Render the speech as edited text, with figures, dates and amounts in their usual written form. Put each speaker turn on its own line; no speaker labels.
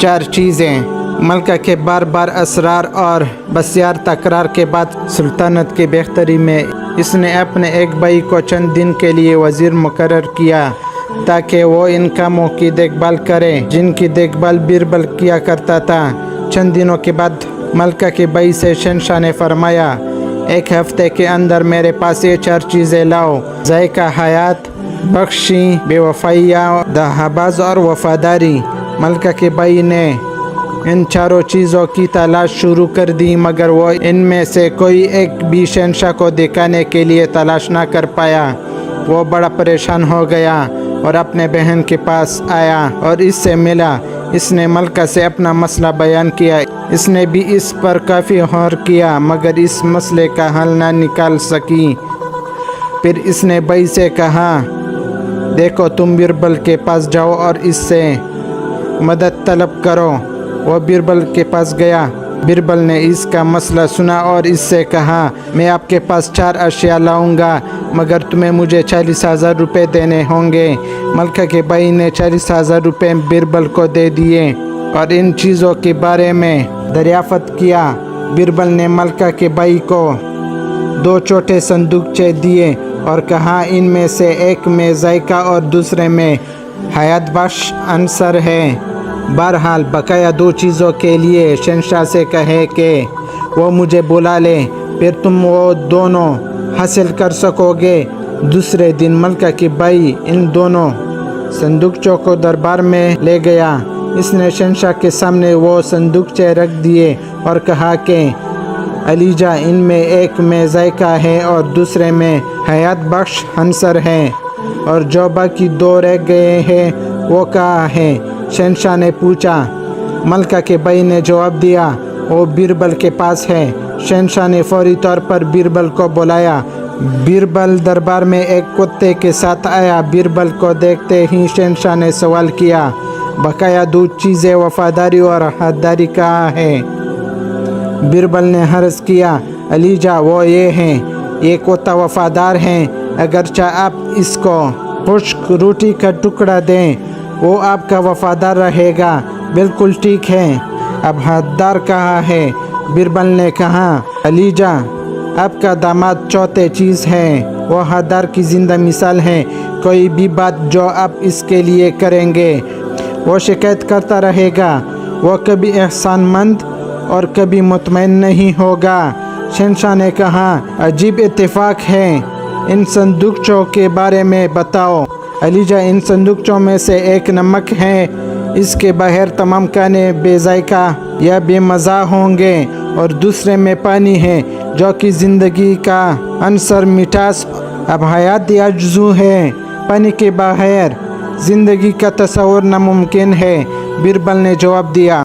4 चीज़ें। मलका के बार बार असरार और बसियार तकरार के बाद सुल्तानत की बेहतरी में इसने अपने एक भाई को चंद दिन के लिए वज़ीर मुकर्रर किया ताकि वो इन कामों की देखभाल करे जिनकी देखभाल बीरबल किया करता था। चंद दिनों के बाद मलका के भाई से शहंशाह ने फरमाया, 1 हफ्ते के अंदर मेरे पास ये 4 चीज़ें लाओ, ज़ायका हयात, बख्शी, बेवफाइया, दहाबाज और वफादारी। मलका के भाई ने इन 4 चीज़ों की तलाश शुरू कर दी, मगर वो इनमें से कोई एक भी शहंशाह को दिखाने के लिए तलाश ना कर पाया। वो बड़ा परेशान हो गया और अपने बहन के पास आया और इससे मिला। इसने मलका से अपना मसला बयान किया। इसने भी इस पर काफ़ी गौर किया मगर इस मसले का हल ना निकाल सकी। फिर इसने भाई से कहा, देखो तुम बीरबल के पास जाओ और इससे मदद तलब करो। वो बीरबल के पास गया। बीरबल ने इसका मसला सुना और इससे कहा, मैं आपके पास 4 अशिया लाऊंगा मगर तुम्हें मुझे 40,000 रुपये देने होंगे। मलका के भाई ने 40,000 रुपये बीरबल को दे दिए और इन चीज़ों के बारे में दरियाफ्त किया। बीरबल ने मलका के भाई को 2 छोटे संदूकचे दिए और कहा, इनमें से एक में ज़ायका और दूसरे में हयात बख्श अंसर है। बहरहाल बकाया 2 चीज़ों के लिए शहंशाह से कहे कि वो मुझे बुला ले, फिर तुम वो दोनों हासिल कर सकोगे। दूसरे दिन मलका के भाई इन दोनों संदूकचों को दरबार में ले गया। इसने शहंशाह के सामने वो संदूकचे रख दिए और कहा कि अलीजा, इनमें एक में ज़ायका है और दूसरे में हयात बख्श अंसर है, और जो बाकी 2 रह गए हैं वो कहाँ है? शहंशाह ने पूछा। मलका के भाई ने जवाब दिया, वो बीरबल के पास है। शहंशाह ने फौरी तौर पर बीरबल को बुलाया। बीरबल दरबार में एक कुत्ते के साथ आया। बीरबल को देखते ही शहंशाह ने सवाल किया, बकाया 2 चीज़ें वफादारी और हददारी कहाँ है? बीरबल ने अर्ज़ किया, अलीजा, वो ये हैं, ये कुत्ता वफादार हैं। अगरचे आप इसको खुश्क रोटी का टुकड़ा दें वो आपका वफादार रहेगा। बिल्कुल ठीक है। अब हददार कहाँ है? बीरबल ने कहा, अलीजा, आपका दामाद चौथे चीज़ है, वो हददार की ज़िंदा मिसाल है। कोई भी बात जो आप इसके लिए करेंगे वो शिकायत करता रहेगा। वो कभी एहसानमंद और कभी मुतमईन नहीं होगा। शहंशाह ने कहा, अजीब इत्तेफाक है, इन संदूकचों के बारे में बताओ। अलीजा, इन संदूकचों में से एक नमक है, इसके बाहर तमाम खाने बेज़ायका या बेमज़ा होंगे, और दूसरे में पानी है जो कि ज़िंदगी का अंसर मिठास अब हयात या जुज़ू है। पानी के बाहर ज़िंदगी का तस्वुर नामुमकिन है। बीरबल ने जवाब दिया।